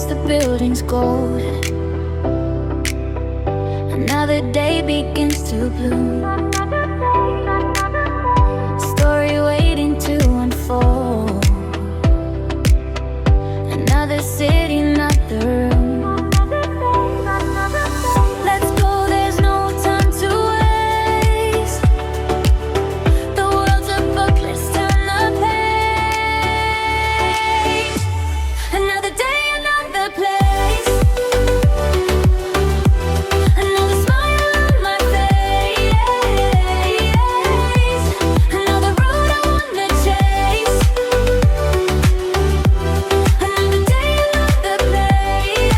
against the building's gold. Another day begins to bloom. Story waiting to unfold. Another city, not the room. Let's go, there's no time to waste. The world's a book, let's turn the page. Another day, another place. Another smile on my face. Another road I wanna chase. Another day, another place.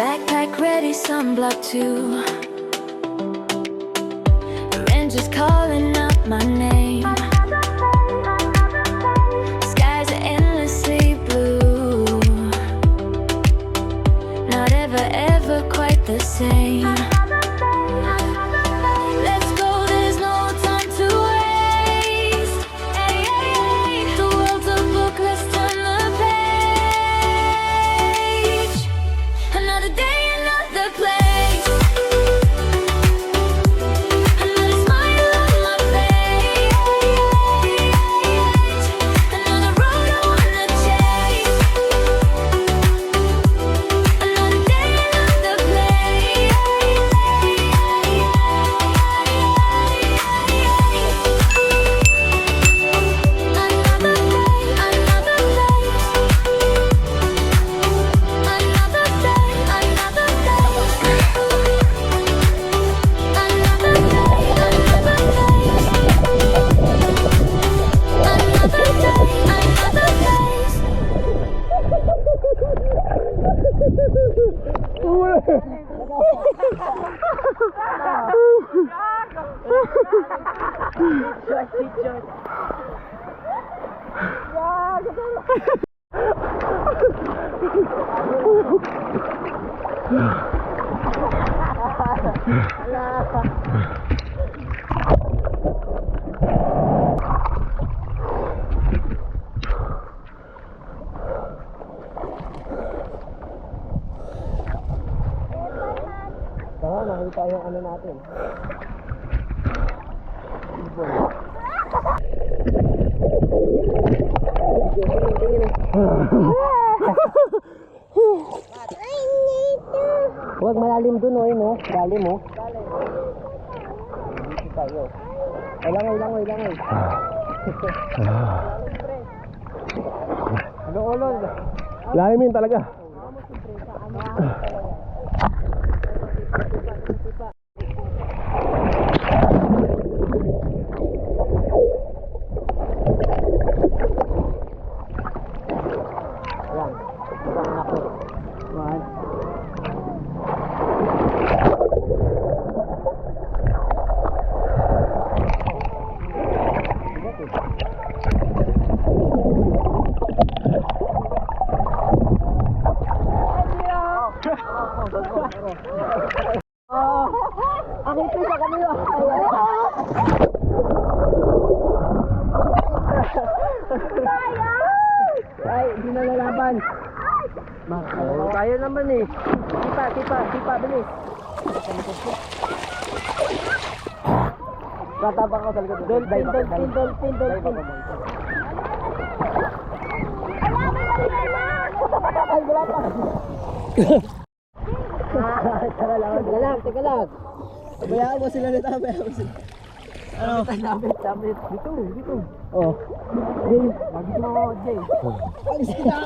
Backpack ready, sunblock too. Rangers calling out my name. Skies are endlessly blue. Not ever, ever quite the same. Let's go, there's no time to waste. The world's a book, let's turn the page. Another day, another place. Another smile on my face. Another road I wanna chase. Another day, another place. Tara, nakita yung ano natin. Huwag malalim dun o, no? Lalim mo. Dito tayo. Langoy. Ulol. Lalimin talaga. Yan. Isang anak ko. One. Akit sa kanila. Ay, hindi na lalaban. Kaya naman eh. Tipa, bilis. Tatabang ko talaga. Dolphin. Ay, wala pa. Teka lang. Bayaan mo sila nito. Ano? Damit. Dito. Oh. Jay, lagi mo, Jay. Ang sila.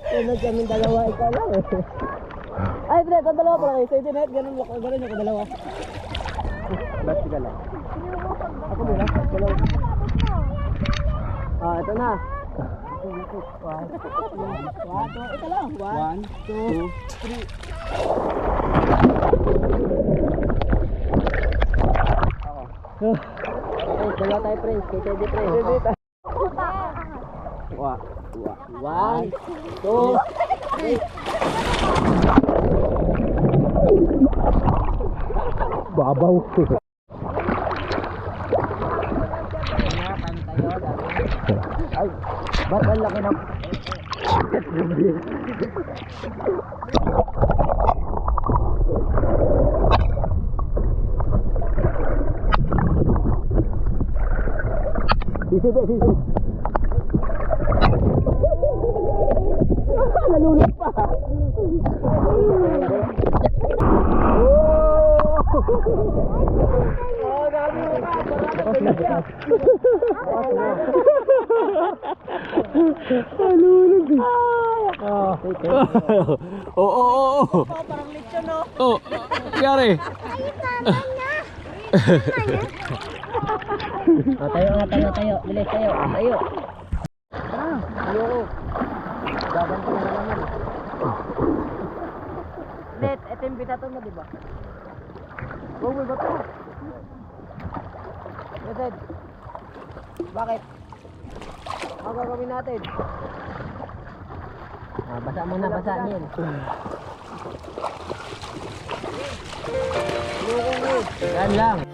Tulad kaming dalawa, ikaw lang eh. Ay, Brett, ang dalawa pala kayo. Sa internet, ganun ako dalawa. Ba't sila lang? Ako muna, dalawa. Ito na. Ito lang. 1, 2, 3. Dalawa tayo, friends. Kay Teddy, friends. One, two, three. Babaw. Ay, ba't ang laki ng... Sisi, Dek, sisi. Nalulog pa. Oh, dami mo ka. Nalulog eh. Oo. Parang lechon, no? Oh, kaya Tayo. Bilis, tayo. Ayoko. Gaganto na naman. Net, ito yung bitato mo, diba? May bato. Ted, bakit? Ang gagawin natin? Basa muna, basa niyan. Yan lang.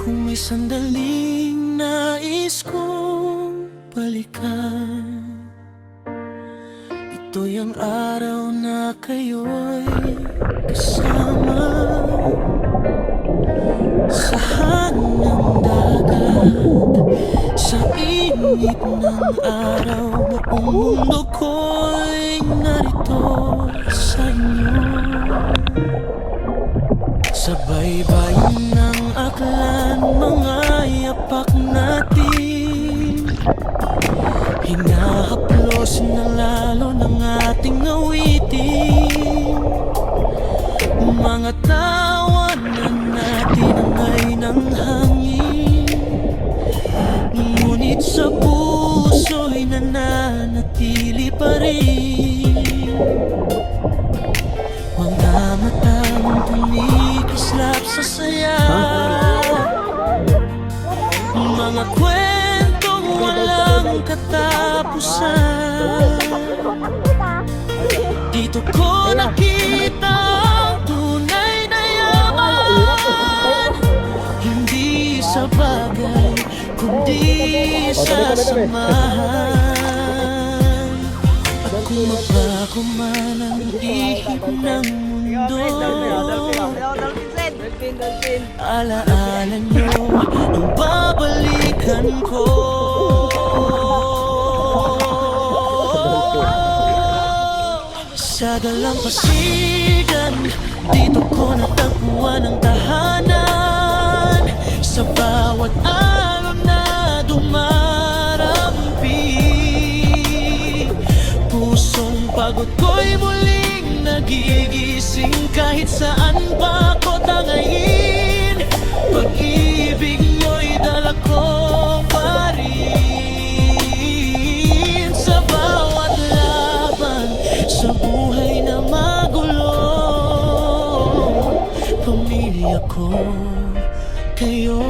Kung may sandaling nais kong balikan, ito'y ang araw na kayo'y kasama sa hangin ng dagat, sa init ng araw. Buong mundo ko'y narito sa inyo, sa baybayin ng aklan, mga yapak natin. Hinahaplos na lalo ng ating awitin, mga tawanan natin ang ay ng hangin. Ngunit sa puso'y nananatili pa rin mga matang tumikislap sa saya, mga kwentong walang katapusan. Dito ko nakita ang tunay na yaman, hindi sa bagay, kundi sa samahan. At kung mapako man ang ihip ng mundo, alaala nyo ang babalikan ko. Sa dalampasigan, dito ko natagpuan ang tahanan. Sa bawat alon na dumarampi, pusong pagod ko'y muling nagigising. Kahit saan pa ko tangayin, pag-ibig mo'y dala ko pa rin. Sa bawat laban, sa buhay na magulo, pamilya ko, kayo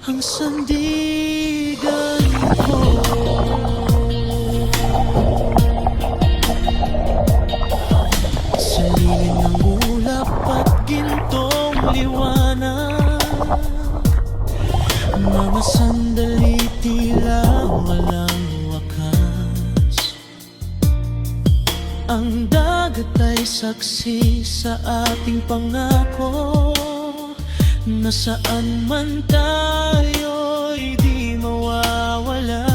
ang sandigan ko. Sa lilim ng ulap at gintong liwanag, mga sandali tila walang wakas. Ang dagat ay saksi sa ating pangako, na saan man tayo'y di mawawala.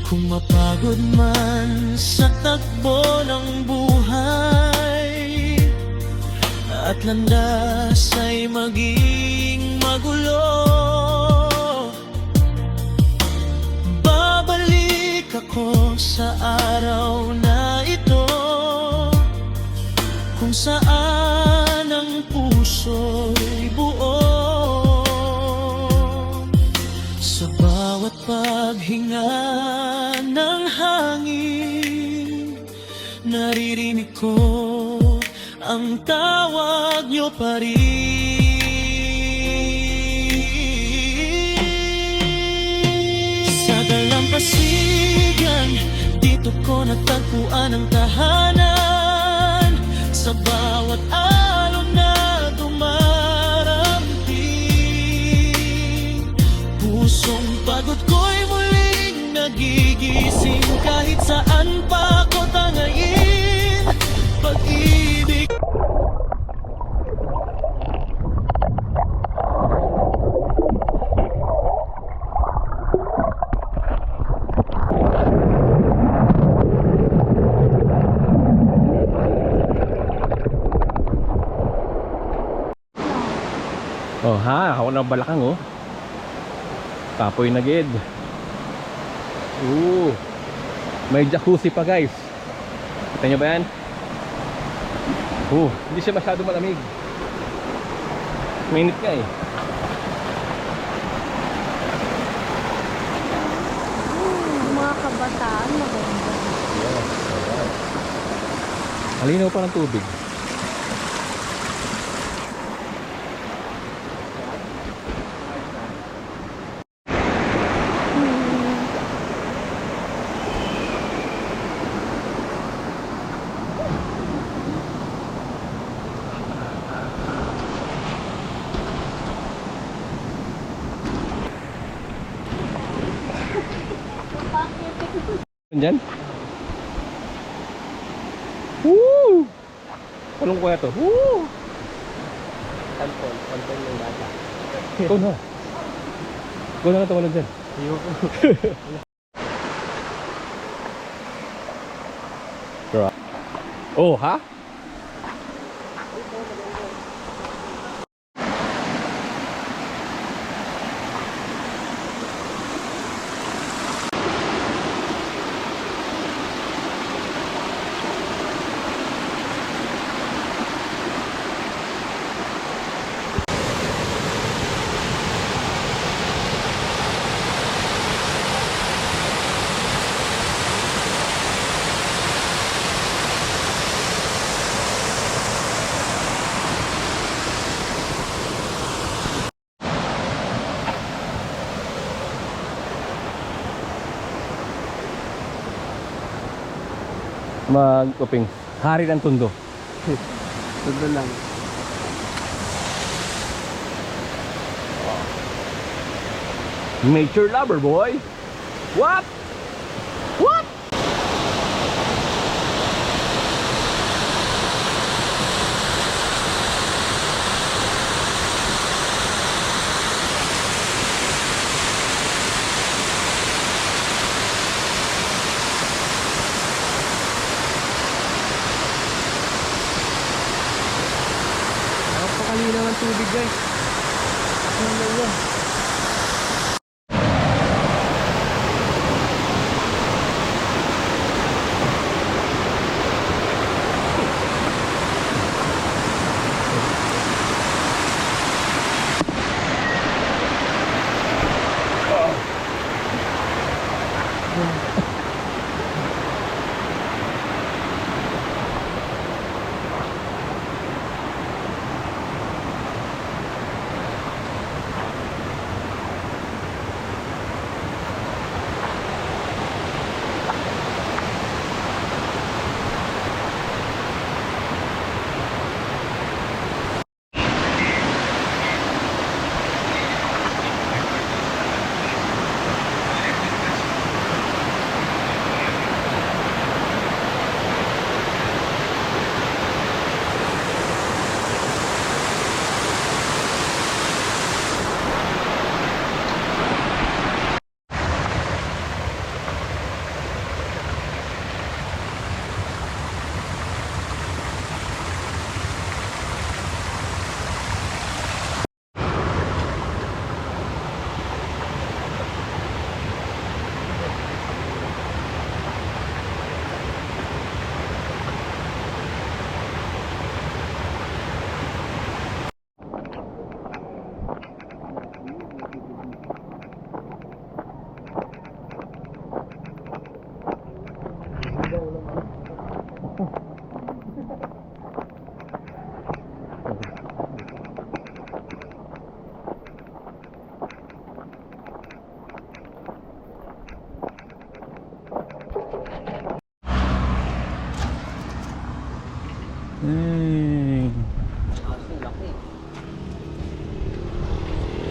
Kung mapagod man sa takbo ng buhay, at landas ay maging magulo, babalik ako sa araw na ito, kung saan ang puso'y buo. paghinga ng hangin, naririnig ko ang tawag niyo pa rin. Sa dalampasigan, dito ko natagpuan ang tahanan. Sa bawat alon na dumarating, pusong pagod ko'y muling nagigising. Kahit saan pa ako tangayin, pag-ibig. Oh ha, ako na balakang oh. Tapoy na gid. May jacuzzi pa guys. Kita nyo ba yan? Hindi siya masyado malamig. Mainit ka eh. Mga kabataan, maganda. Malinaw pa ng tubig. Diyan? Woo! Anong kuya to? Woo! Tampon ng bata. Ikaw na. Ikaw na tawalog dyan. Oh, ha? Magkuping hari ng tundo. Tundo lang. Nature lover boy. What? What? Napakalinaw ng tubig guys. Ano yan?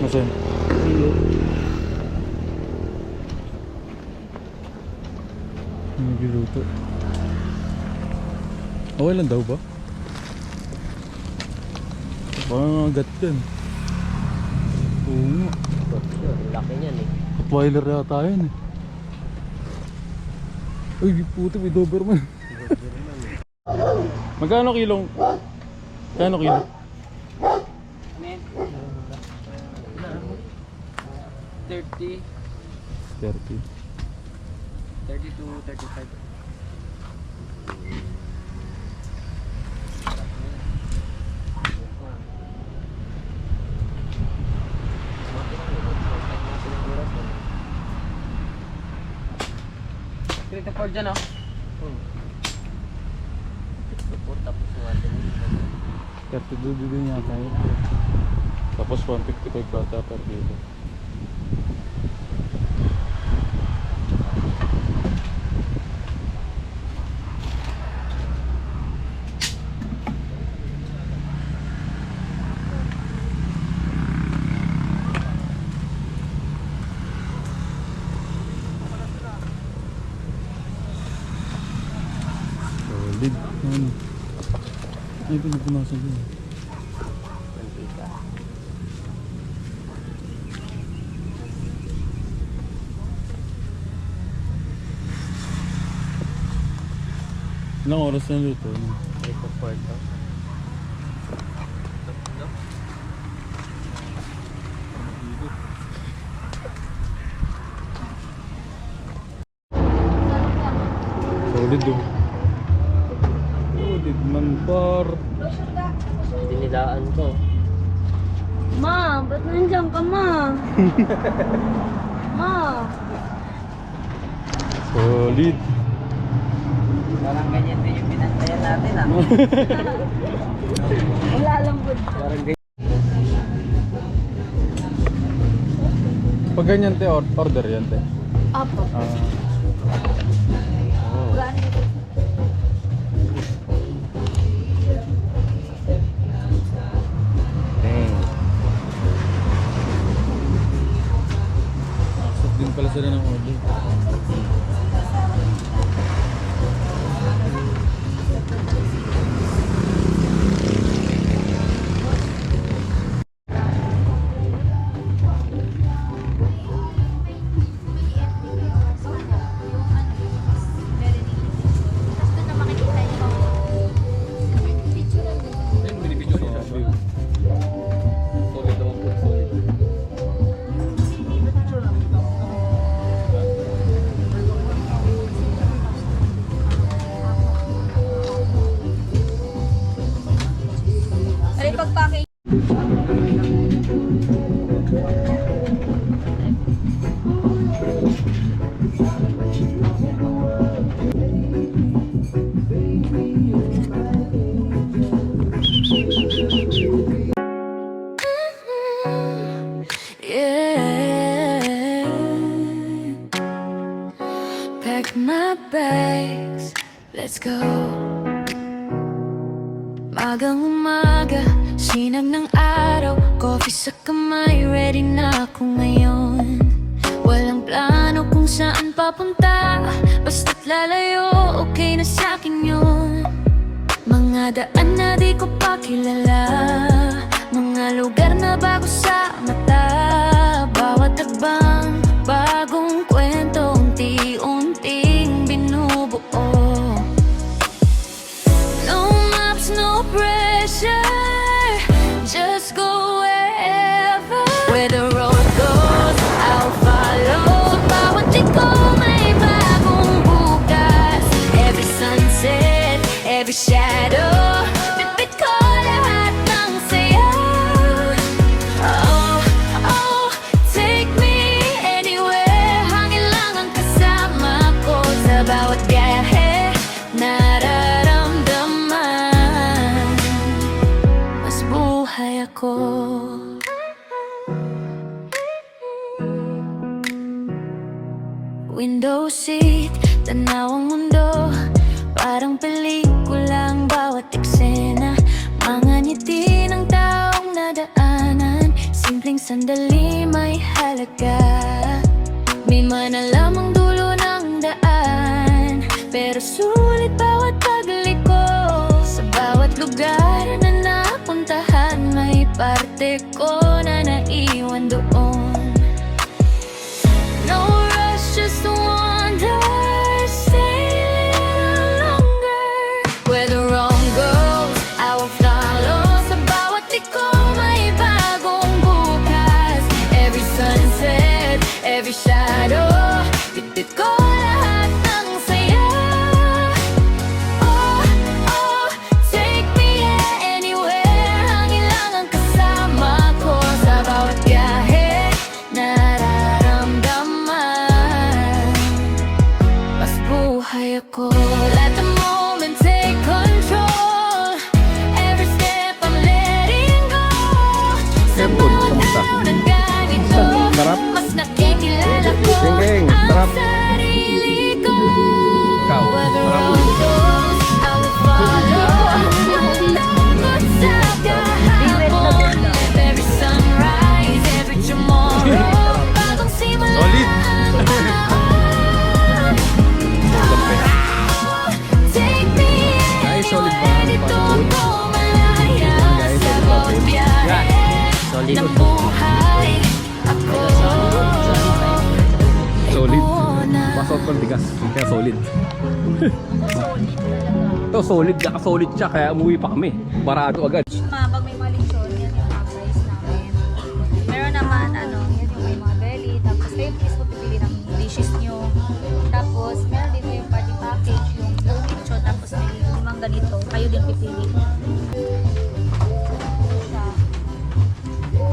Nasaan? Nagluluto. Okay lang daw ba? Parang agat yan. Oo nga. Laki niyan eh. Rottweiler yata yun eh. Uy, puti, may Doberman. Magkano kilong? Magkano kilo? 30, 30. 30 to 35. Krito for dyan oh. Support tapos natin. 32 din yata yun. Tapos 155 bata per kilo. Solid. Ano? Ay, pinupunasan din. Ilang oras na luto? 3 to 4 to. Solid oh. Solid man par. Dinilaan ko. Ma, ba't nandiyan ka, ma? Ma. Solid. Parang ganyan din yung pinantayan natin ah. Wala lang po. Parang ganyan. Pag ganyan te, order yan te. Apo. Accept din pala sila ng order. Ay, pagpake. Yeah. Pack my bags, let's go. Magang umaga, sinag ng araw, coffee sa kamay, ready na ako ngayon. Walang plano kung saan papunta, basta't lalayo, okay na sa'kin yun. Mga daan na di ko pa kilala, mga lugar na bago sa mata. Bawat tagbang, bagong kwento, unti-unting binubuo. No maps, no pressure, just go wherever. Where the road goes, I'll follow. Bawat liko may bagong bukas. Every sunset, every shadow, bit-bit ko lahat ng saya. Oh, oh, take me anywhere. Hangin lang ang kasama ko sa bawat biyahe. Nararamdaman, mas buhay ako. Window seat, tanaw ang mundo, parang pelikula ang bawat eksena. Mga ngiti ng taong nadaanan, simple simpleng sandali may halaga. Di man alam ang dulo ng daan, pero sulit bawat pagliko. Sa bawat lugar na napuntahan, may parte ko na naiwan doon. No rush, just wonder, stay a little longer. Where the road goes, I will follow. Sa bawat liko may bagong bukas. Every sunset, every shadow, bitbit ko lahat ng saya. Oh, oh, take me anywhere. Hangin lang ang kasama ko sa bawat biyahe. Nararamdaman mas buhay ako. Let the moment take control. Every step I'm letting go. Sa bawat araw na ganito, Sarap. mas nakikilala ko Geng, ang sarap. sarili ko. Ikaw, Where the sarap. road goes, I will follow. Lungkot sa kahapon, every sunrise, every tomorrow, bagong simula. Solid. Take me Guys, solid ba? anywhere, dito ako malaya sa bawat biyahe ng buhay. Ako Solid. una. Pasok ko tigas. Kaya solid. Ito solid, solid siya kaya umuwi pa kami. Barado agad. Pag may mga lechon, yan yung mga price namin. Meron naman, ano, yan yung may mga belly. Tapos kayo please po pipili ng dishes nyo. Tapos, meron din yung party package, yung buong lechon. Tapos may limang ganito. Kayo din pipili. Siya.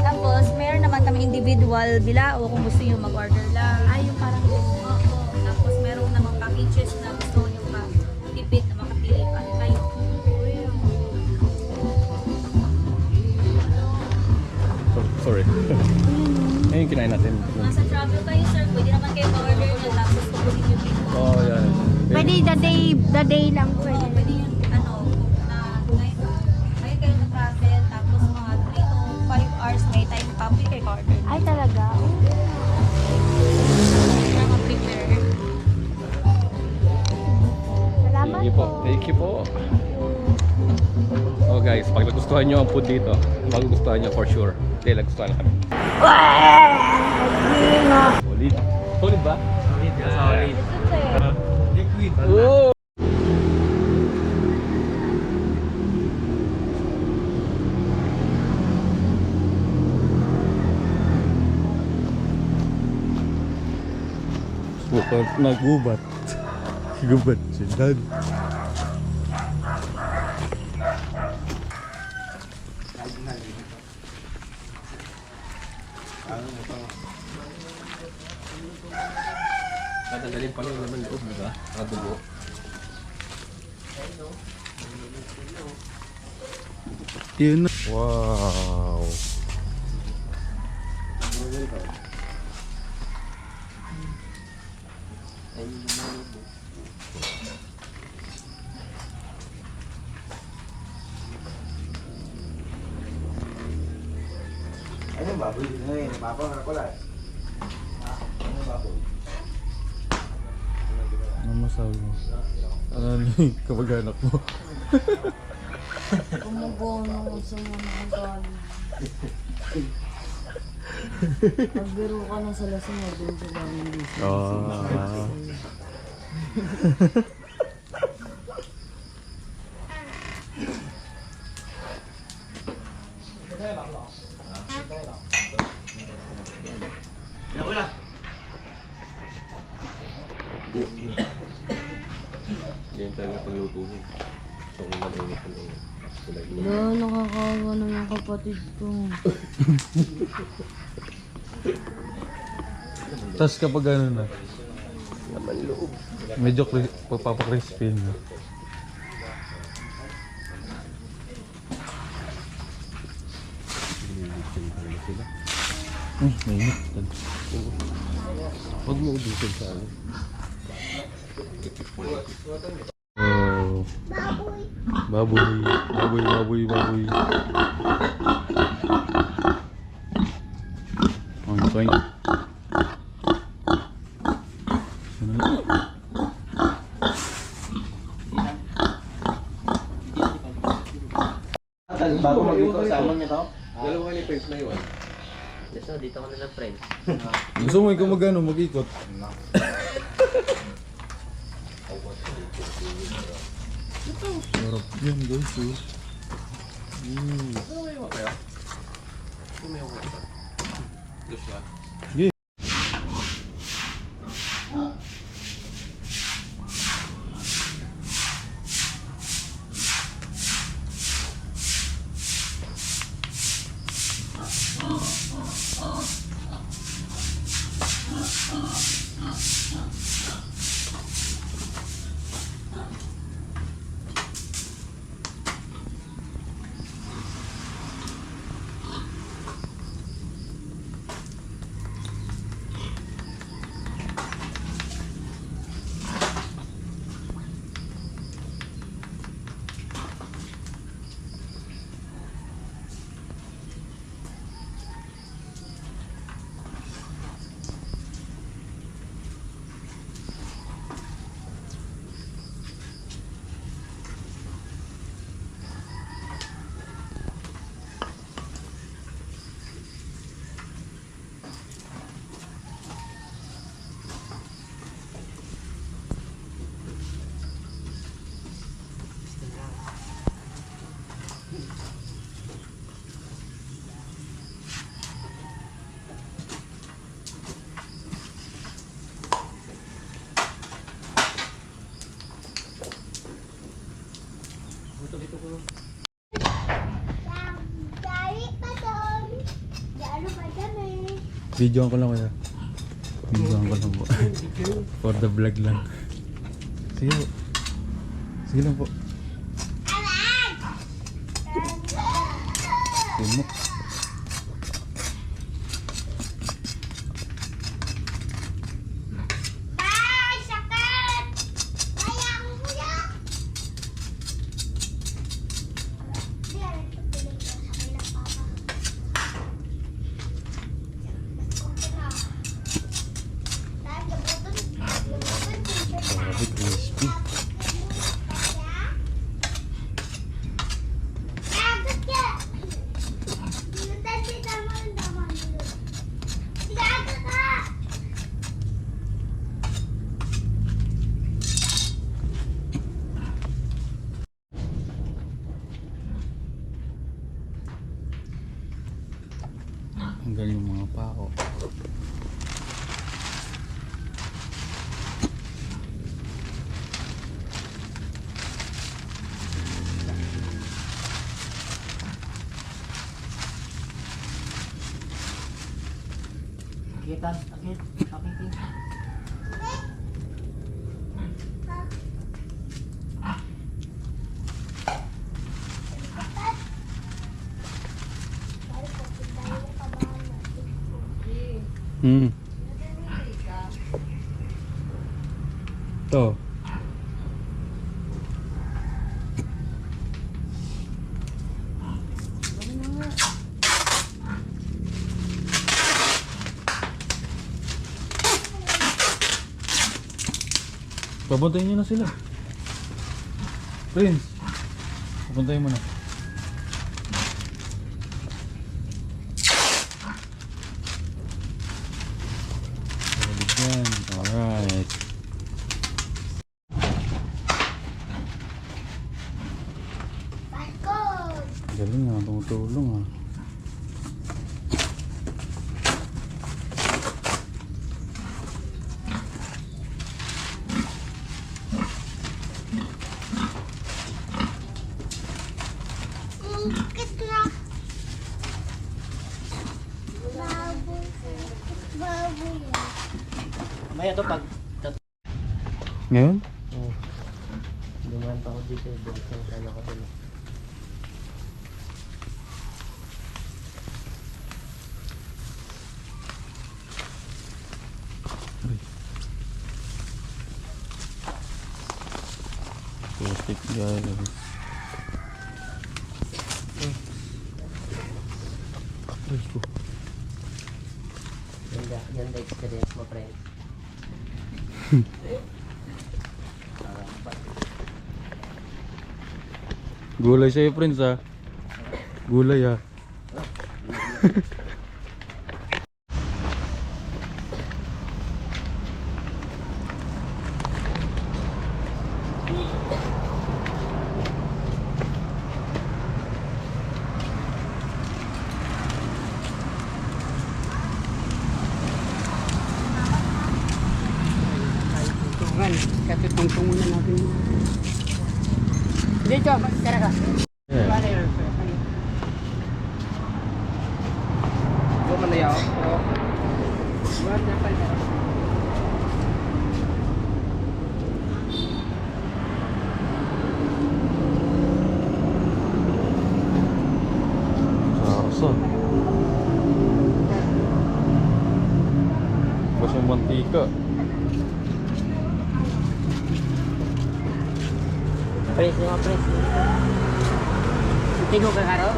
Tapos, meron naman kami individual bilao kung gusto nyo mag-order lang. Ay, yung parang oo. Tapos, meron namang packages na gusto nyo tipid na makapili pa kayo. Sorry. Ayun yung kinain natin. Nasa travel kayo, sir. Pwede naman kayo ma-order nyo. Tapos, kukunin yung pin. Oh, yan. Pwede the day lang pwede. Pwede yung, ano, na ngayon kayo na-travel. Tapos, mga 3 to 5 hours may time pa. Pwede kayo ma-order. Ay talaga? Para ma-prepare. Salamat Thank you po. Thank you po. Oh guys, pag nagustuhan nyo ang food dito, magugustuhan nyo for sure. Hindi, nagustuhan na kami. Solid. Solid ba? Solid. Solid. Liquid. Oh! Bukan nagubat. Gubat sila. Nadalhin pa lang naman loob, diba? Nakadugo. Yun na. Wow. Ano baboy? Ngayon, baboy na pala. Ano baboy? Ano masabi mo? Ano ni kamag-anak mo? Kumugono sa mga galing. Pagbiro ka na sa lasing mo dun sa galing dito. Ah. Ganyan talaga pagluto niya. So, kung malinit ko lang. Wala, nakakawa na yung kapatid ko. Tapos kapag ano na, medyo pagpapacrispy na. Mainit. Huwag mo ubusin sa ano. Oh. Baboy. Baboy. Toing. Sunod. Bago mag-ito, sama niya to. Dalawa ni Prince na yun. Dito ko nila friends. Gusto mo ikaw mag-ikot? Sarap yan guys oh. Videoan ko lang kuya. Videoan ko lang po. For the vlog lang. Sige po. Sige lang po. Sige mo. Grabe crispy. Ang galing ng mga pako. Kita, akit, akit. To. Papuntayin nyo na sila. Prince, papuntayin mo na. Yan. Alright. Galing nga, tumutulong ah. Maya to pag Ngayon? dumaan pa ako dito, balik na sana ako dito. Plastic guys. Ay ko. Ganda experience mo, friend. Gulay sa'yo, friends, ah. Gulay, ah. Tungtungan. Katutungtong muna natin. Dito, tara ka. Yeah. Gua mana ya? Sarsa. Pas yung mantika. Pres, mga pres. Tingog ka karo?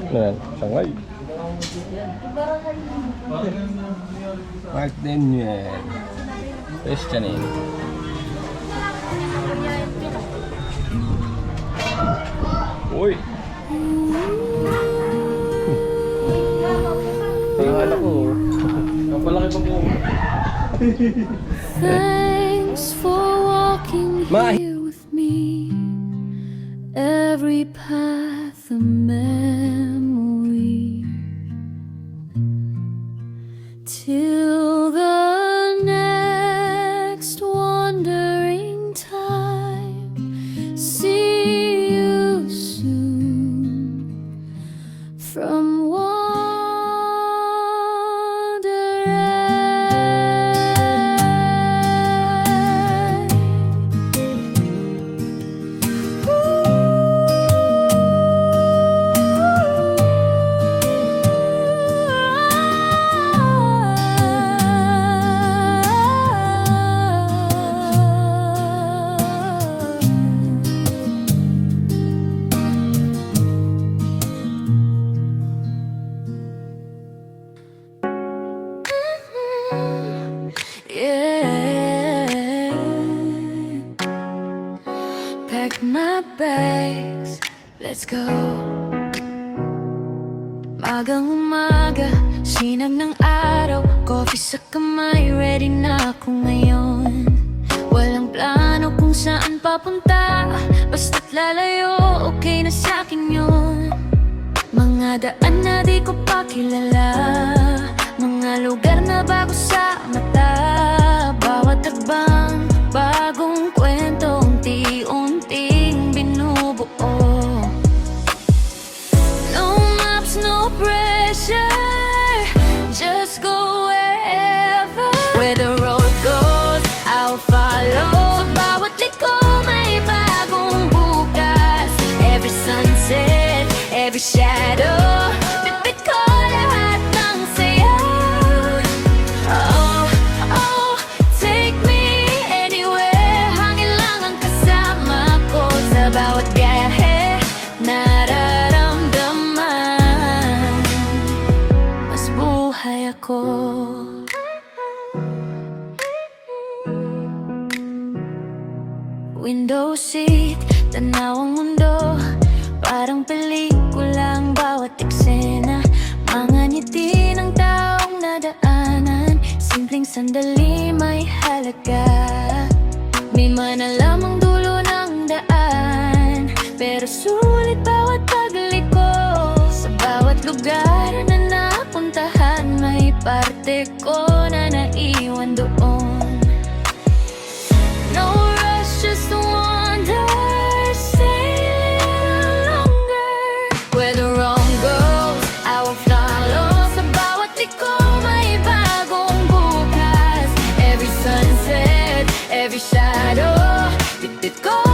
Yan, Shanghai. Mark Daniel. Christianin. Uy! Tingnan ako. Ang palaki pa po. Thanks for walking here with me. Every path a memory till the next wandering time. See you soon from yeah. Pack my bags, let's go. Magang umaga, sinag ng araw, coffee sa kamay, ready na ako ngayon. Walang plano kung saan papunta, basta't lalayo, okay na sa'kin yun. Mga daan na di ko pa kilala, mga lugar na bago sa mata. Bawat tagbang, bagong kwento, unti-unting binubuo. No maps, no pressure, just go wherever. Where the road goes, I'll follow. Bawat liko may bagong bukas. Every sunset, every shadow, bibit ko lahat ng saya. Oh, oh, take me anywhere. Hangin lang ang kasama ko sa bawat biyahe. Nararamdaman, mas buhay ako. Window seat, tanaw ang mundo, parang pelikula ang bawat eksena. Mga ngiti ng taong nadaanan, simpleng sandali may halaga. parte ko na naiwan doon. No rush, just wonder, stay a little longer. Where the wrong goes, I will follow. Sa bawat liko may bagong bukas. Every sunset, every shadow, bit ko